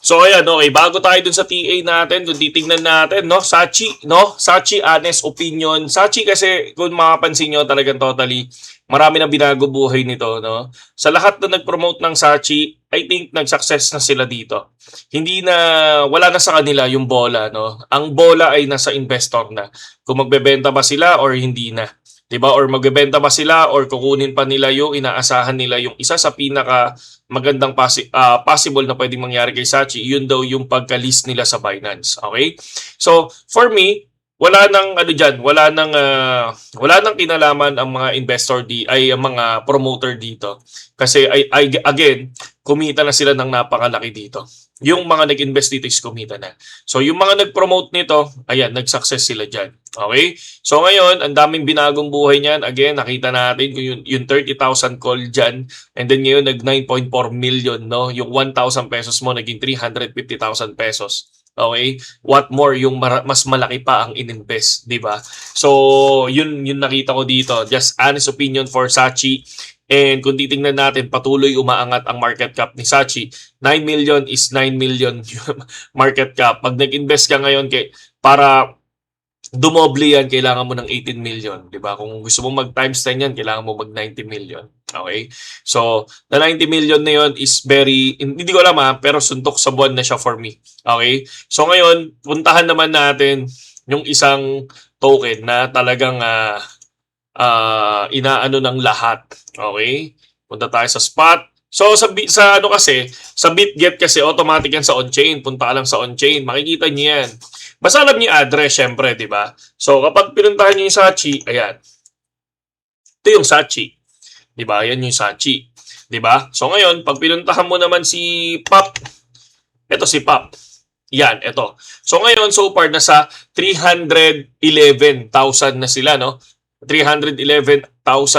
So ayan, okay, bago tayo dun sa TA natin, kung titingnan natin, no, Sachi, no, Sachi honest opinion. Sachi kasi kung makapansin nyo talagang totally, marami na binago buhay nito, no. Sa lahat na nag-promote ng Sachi, I think nag-success na sila dito. Hindi na, wala na sa kanila yung bola, no. Ang bola ay nasa investor na. Kung magbebenta ba sila or hindi na. 'Di ba? Or magbebenta ba sila or kukunin pa nila yung inaasahan nila yung isa sa pinaka magandang possible na pwedeng mangyari kay Sachi, yun daw yung pagka-list nila sa Binance. Okay? So, for me, wala nang ano diyan, wala nang kinalaman ang mga investor ay ang mga promoter dito. Kasi again, kumita na sila ng napakalaki dito. Yung mga nag-invest dito is kumita na. So, yung mga nag-promote nito, ayan, nag-success sila diyan. Okay? So, ngayon, ang daming binagong buhay niyan. Again, nakita natin kung yung 30,000 call diyan. And then ngayon nag 9.4 million, no? Yung 1,000 pesos mo naging 350,000 pesos. Okay? What more yung mas malaki pa ang ininvest, 'di ba? So, yun nakita ko dito. Just honest opinion for Sachi. And kung titingnan natin, patuloy umaangat ang market cap ni Sachi. 9 million is 9 million market cap. Pag nag-invest ka ngayon para dumoble yan, kailangan mo ng 18 million, 'di ba? Kung gusto mo mag times 10 yan, kailangan mo mag 90 million. Okay? So, the 90 million na yon is hindi ko alam pero suntok sa buwan na siya for me. Okay? So ngayon, puntahan naman natin yung isang token na talagang inaano ng lahat. Okay? Punta tayo sa spot. So sa ano kasi, sa BitGet kasi automatic yan sa on-chain. Punta ka lang sa on-chain, makikita niyo yan. Basta alam niyo yung address syempre, 'di ba? So kapag pinuntahan niyo yung Sachi, ayan. Ito yung Sachi. 'Di ba? Yan yung Sachi. 'Di ba? So ngayon, pag pinuntahan mo naman si Pop, ito si Pop. Yan, ito. So ngayon, so far nasa 311,000 na sila, no? 311,000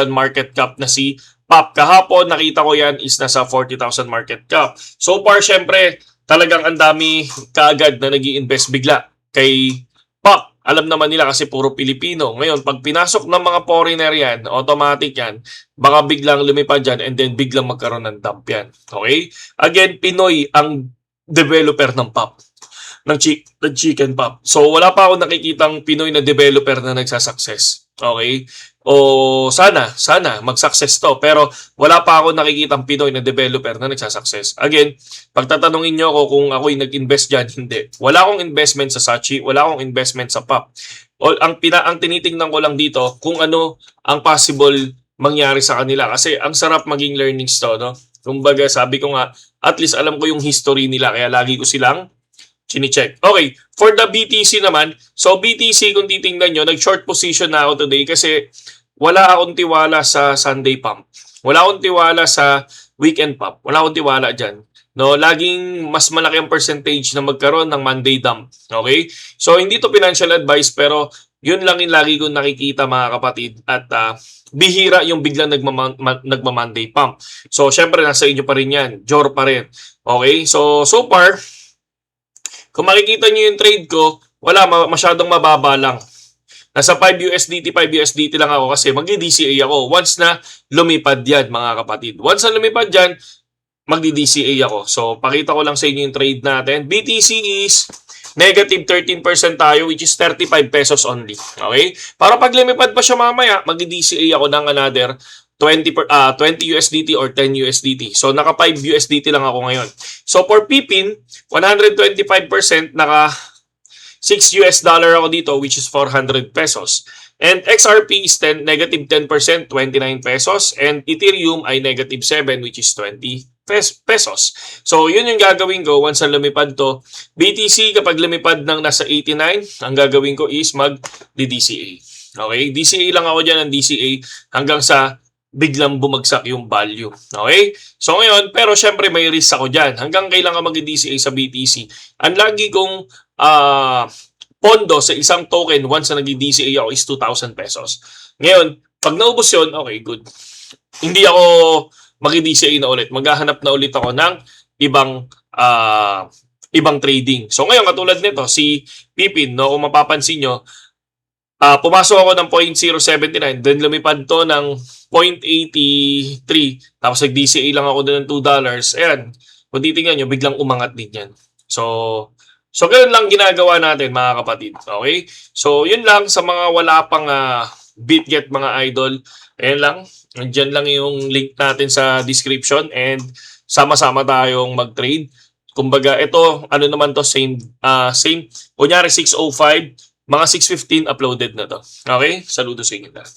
market cap na si Pop. Kahapon, nakita ko yan is nasa 40,000 market cap. So far, syempre, talagang ang dami kaagad na nag-i-invest bigla kay Pop. Alam naman nila kasi puro Pilipino. Ngayon, pag pinasok ng mga foreigner yan, automatic yan, baka biglang lumipad dyan and then biglang magkaroon ng dump yan. Okay? Again, Pinoy ang developer ng Pop. Ng chicken Pop. So, wala pa ako nakikitang Pinoy na developer na nagsasucess. Okay? O sana mag-success to. Pero wala pa ako nakikitang Pinoy na developer na nagsasucess. Again, pag tatanungin nyo ako kung ako'y nag-invest dyan, hindi. Wala akong investment sa Sachi, wala akong investment sa Pop. Ang tinitingnan ko lang dito kung ano ang possible mangyari sa kanila. Kasi ang sarap maging learnings to, no? Kumbaga, sabi ko nga, at least alam ko yung history nila. Kaya lagi ko silang chine-check. Okay, for the BTC naman, so BTC kung titingnan nyo, nag-short position na ako today kasi wala akong tiwala sa Sunday pump. Wala akong tiwala sa weekend pump. Wala akong tiwala dyan. No, laging mas malaki ang percentage na magkaroon ng Monday dump. Okay? So, hindi to financial advice pero yun lang yung lagi kong nakikita mga kapatid at bihira yung biglang nagma-Monday pump. So, syempre nasa inyo pa rin yan. Jor pa rin. Okay? So far, kung makikita nyo yung trade ko, wala, masyadong mababa lang. Nasa 5 USDT, 5 USDT lang ako kasi magdi-DCA ako. Once na lumipad yan, mga kapatid. Once na lumipad yan, magdi-DCA ako. So, pakita ko lang sa inyo yung trade natin. BTC is negative 13% tayo, which is 35 pesos only. Okay? Para pag lumipad pa siya mamaya, magdi-DCA ako ng another 20 USDT or 10 USDT. So, naka 5 USDT lang ako ngayon. So, for PIPIN, 125%, naka 6 US dollar ako dito, which is 400 pesos. And XRP is negative 10%, 29 pesos. And Ethereum ay negative 7, which is 20 pesos. So, yun yung gagawin ko once na lumipad to. BTC, kapag lumipad ng nasa 89, ang gagawin ko is mag-DCA. Okay? DCA lang ako dyan ng DCA hanggang sa biglang bumagsak yung value. Okay? So ngayon, pero syempre may risk ako dyan. Hanggang kailangan mag-DCA sa BTC. Ang lagi kong pondo sa isang token once na nag-DCA ako is 2,000 pesos. Ngayon, pag naubos yun, okay, good. Hindi ako mag-DCA na ulit. Maghahanap na ulit ako ng ibang trading. So ngayon, katulad nito, si Pipin, no, kung mapapansin nyo, pumasok ako ng 0.079, then lumipad to ng 0.83, tapos nag-DCA lang ako doon ng $2. Ayan, kung titingnan nyo, biglang umangat din yan. So ganoon lang ginagawa natin mga kapatid. Okay? So yun lang sa mga wala pang BitGet mga idol. Ayan lang. Nandiyan lang yung link natin sa description and sama-sama tayong mag-trade. Kumbaga ito ano naman to same kunyari 6:05 mga 6:15 uploaded na to. Okay? Saludo sa inyo lahat.